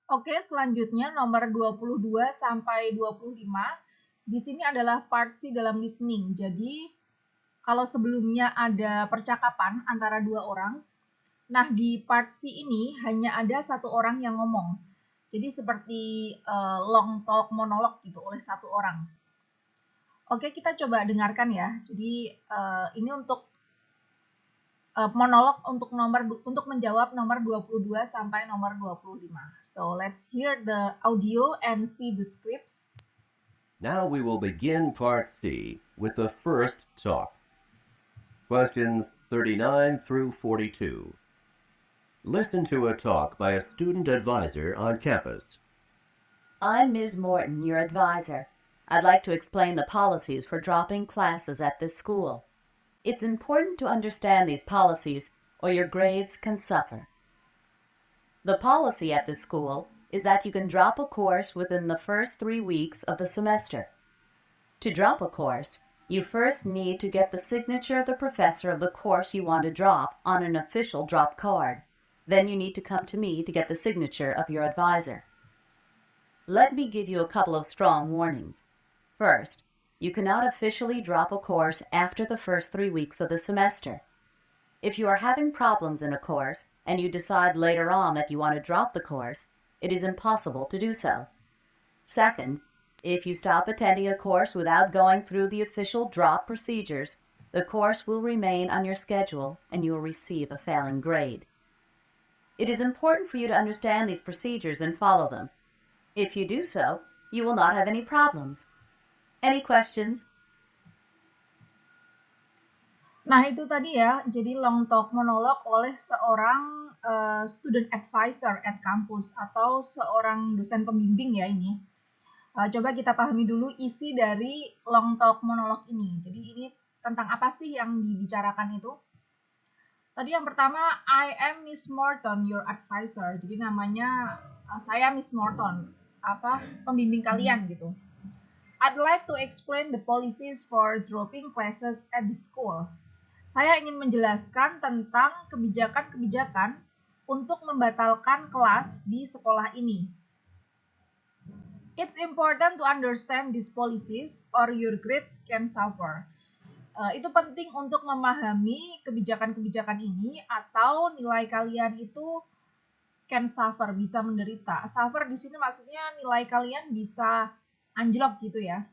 Oke, selanjutnya nomor 22 sampai 25. Di sini adalah part C dalam listening. Jadi, kalau sebelumnya ada percakapan antara dua orang, nah di part C ini hanya ada satu orang yang ngomong. Jadi seperti long talk monolog gitu oleh satu orang. Oke, kita coba dengarkan ya. Jadi ini untuk monolog untuk menjawab nomor 22 sampai nomor 25. So, let's hear the audio and see the scripts. Now we will begin Part C with the first talk. Questions 39 through 42. Listen to a talk by a student advisor on campus. I'm Ms. Morton, your advisor. I'd like to explain the policies for dropping classes at this school. It's important to understand these policies or your grades can suffer. The policy at this school is that you can drop a course within the first 3 weeks of the semester. To drop a course, you first need to get the signature of the professor of the course you want to drop on an official drop card. Then you need to come to me to get the signature of your advisor. Let me give you a couple of strong warnings. First, you cannot officially drop a course after the first 3 weeks of the semester. If you are having problems in a course and you decide later on that you want to drop the course, it is impossible to do so. Second, if you stop attending a course without going through the official drop procedures, the course will remain on your schedule and you will receive a failing grade. It is important for you to understand these procedures and follow them. If you do so, you will not have any problems. Any questions? Nah, itu tadi ya, jadi long talk monolog oleh seorang student advisor at campus atau seorang dosen pembimbing ya ini. Coba kita pahami dulu isi dari long talk monolog ini. Jadi ini tentang apa sih yang dibicarakan itu? Tadi yang pertama, I am Miss Morton, your advisor. Jadi namanya saya Miss Morton, pembimbing kalian gitu. I'd like to explain the policies for dropping classes at the school. Saya ingin menjelaskan tentang kebijakan-kebijakan untuk membatalkan kelas di sekolah ini. It's important to understand these policies or your grades can suffer. Itu penting untuk memahami kebijakan-kebijakan ini atau nilai kalian itu can suffer, bisa menderita. Suffer di sini maksudnya nilai kalian bisa anjlok gitu ya.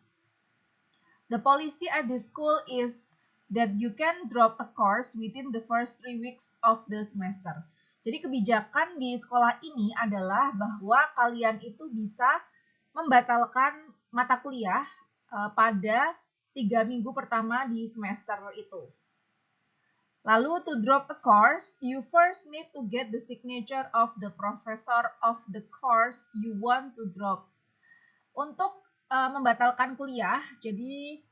The policy at the school is that you can drop a course within the first 3 weeks of the semester. Jadi kebijakan di sekolah ini adalah bahwa kalian itu bisa membatalkan mata kuliah pada 3 minggu pertama di semester itu. Lalu, to drop a course, you first need to get the signature of the professor of the course you want to drop. Untuk membatalkan kuliah, jadi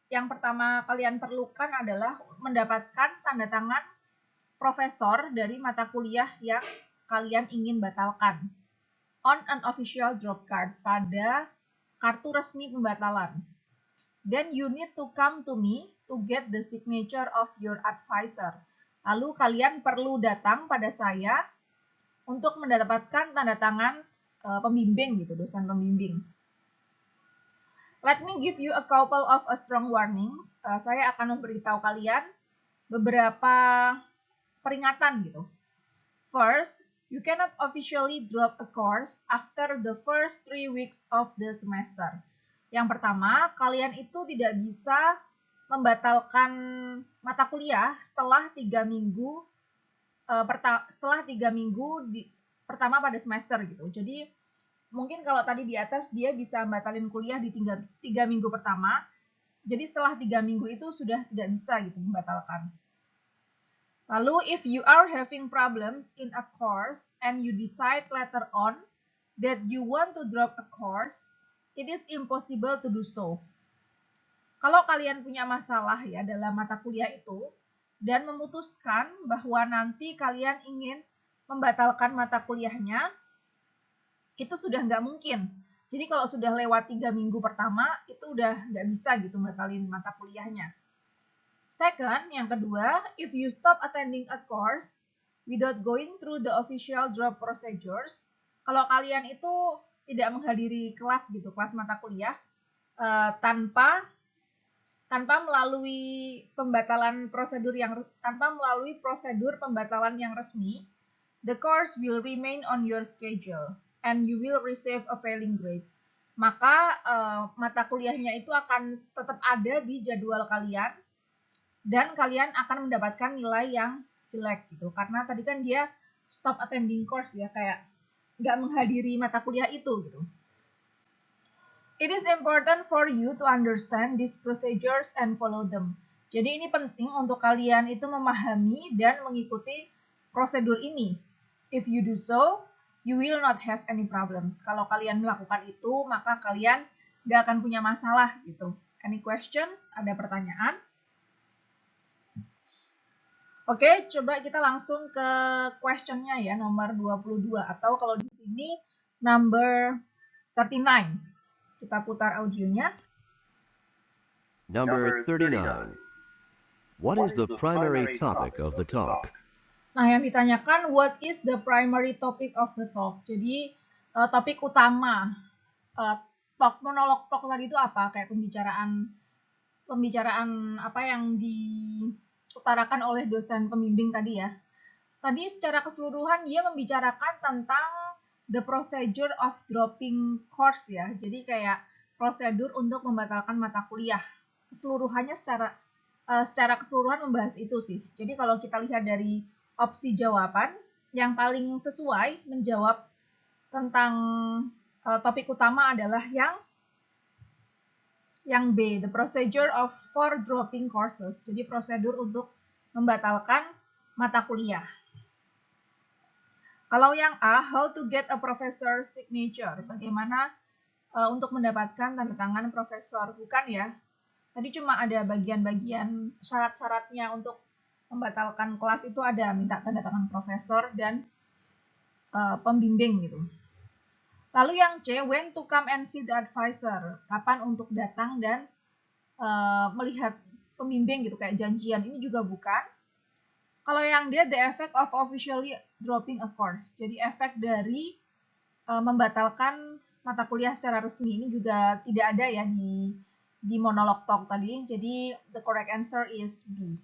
yang pertama kalian perlukan adalah mendapatkan tanda tangan profesor dari mata kuliah yang kalian ingin batalkan on an official drop card, pada kartu resmi pembatalan. Then you need to come to me to get the signature of your advisor. Lalu kalian perlu datang pada saya untuk mendapatkan tanda tangan pembimbing gitu, dosen pembimbing. Let me give you a couple of strong warnings. Saya akan memberitahu kalian beberapa peringatan gitu. First, you cannot officially drop a course after the first 3 weeks of the semester. Yang pertama, kalian itu tidak bisa membatalkan mata kuliah setelah 3 minggu pertama pada semester gitu. Jadi mungkin kalau tadi di atas dia bisa batalin kuliah di 3 minggu pertama, jadi setelah 3 minggu itu sudah tidak bisa gitu membatalkan. Lalu, if you are having problems in a course and you decide later on that you want to drop a course, it is impossible to do so. Kalau kalian punya masalah ya dalam mata kuliah itu dan memutuskan bahwa nanti kalian ingin membatalkan mata kuliahnya, itu sudah nggak mungkin. Jadi kalau sudah lewat 3 minggu pertama, itu udah nggak bisa gitu batalin mata kuliahnya. Second, yang kedua, if you stop attending a course without going through the official drop procedures, kalau kalian itu tidak menghadiri kelas gitu, kelas mata kuliah, tanpa melalui prosedur pembatalan yang resmi, the course will remain on your schedule and you will receive a failing grade. Maka mata kuliahnya itu akan tetap ada di jadwal kalian dan kalian akan mendapatkan nilai yang jelek gitu. Karena tadi kan dia stop attending course ya, kayak nggak menghadiri mata kuliah itu gitu. It is important for you to understand these procedures and follow them. Jadi ini penting untuk kalian itu memahami dan mengikuti prosedur ini. If you do so, you will not have any problems. Kalau kalian melakukan itu, maka kalian nggak akan punya masalah gitu. Any questions? Ada pertanyaan? Oke, coba kita langsung ke questionnya ya, nomor 22. Atau kalau di sini, number 39. Kita putar audionya. Number 39. What is the primary topic of the talk? Nah, yang ditanyakan, what is the primary topic of the talk? Jadi, topik utama. Monolog talk tadi itu apa? Kayak pembicaraan apa yang diutarakan oleh dosen pembimbing tadi ya. Tadi secara keseluruhan dia membicarakan tentang the procedure of dropping course ya. Jadi kayak prosedur untuk membatalkan mata kuliah. Keseluruhannya secara keseluruhan membahas itu sih. Jadi kalau kita lihat dari opsi jawaban, yang paling sesuai menjawab tentang topik utama adalah yang B, the procedure for dropping courses. Jadi prosedur untuk membatalkan mata kuliah. Kalau yang A, how to get a professor's signature. Bagaimana untuk mendapatkan tanda tangan profesor. Bukan ya. Tadi cuma ada bagian-bagian syarat-syaratnya untuk membatalkan kelas itu ada minta tanda tangan profesor dan pembimbing gitu. Lalu yang C, when to come and see the advisor. Kapan untuk datang dan melihat pembimbing gitu, kayak janjian. Ini juga bukan. Kalau yang D, the effect of officially dropping a course. Jadi efek dari membatalkan mata kuliah secara resmi. Ini juga tidak ada ya di monolog talk tadi. Jadi the correct answer is B.